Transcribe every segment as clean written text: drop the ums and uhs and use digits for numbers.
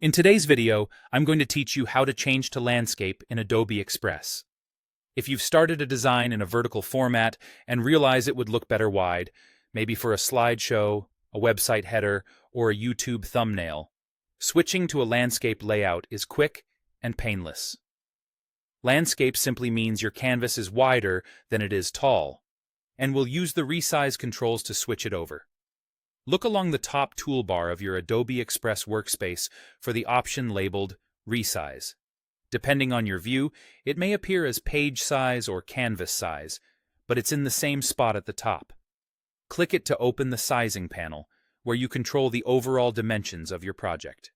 In today's video, I'm going to teach you how to change to landscape in Adobe Express. If you've started a design in a vertical format and realize it would look better wide, maybe for a slideshow, a website header, or a YouTube thumbnail, switching to a landscape layout is quick and painless. Landscape simply means your canvas is wider than it is tall, and we'll use the resize controls to switch it over. Look along the top toolbar of your Adobe Express workspace for the option labeled Resize. Depending on your view, it may appear as page size or canvas size, but it's in the same spot at the top. Click it to open the sizing panel, where you control the overall dimensions of your project.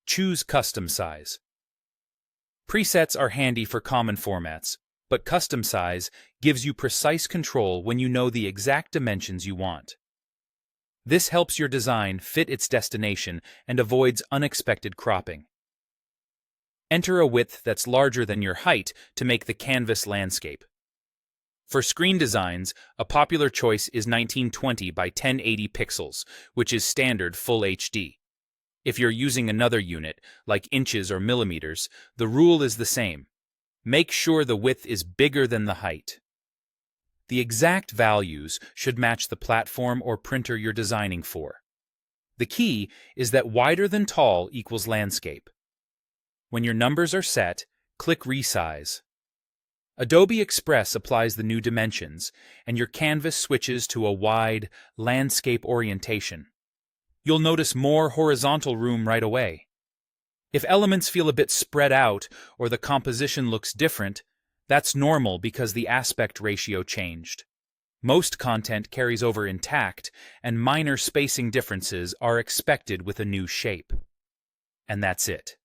Choose Custom Size. Presets are handy for common formats, but Custom Size gives you precise control when you know the exact dimensions you want. This helps your design fit its destination and avoids unexpected cropping. Enter a width that's larger than your height to make the canvas landscape. For screen designs, a popular choice is 1920 by 1080 pixels, which is standard Full HD. If you're using another unit, like inches or millimeters, the rule is the same. Make sure the width is bigger than the height. The exact values should match the platform or printer you're designing for. The key is that wider than tall equals landscape. When your numbers are set, click Resize. Adobe Express applies the new dimensions, and your canvas switches to a wide, landscape orientation. You'll notice more horizontal room right away. If elements feel a bit spread out or the composition looks different, that's normal because the aspect ratio changed. Most content carries over intact, and minor spacing differences are expected with a new shape. And that's it.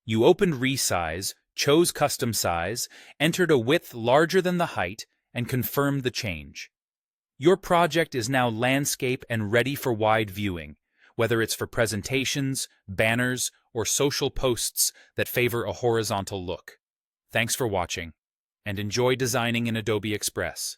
You opened Resize, chose Custom Size, entered a width larger than the height, and confirmed the change. Your project is now landscape and ready for wide viewing, whether it's for presentations, banners, or social posts that favor a horizontal look. Thanks for watching, and enjoy designing in Adobe Express.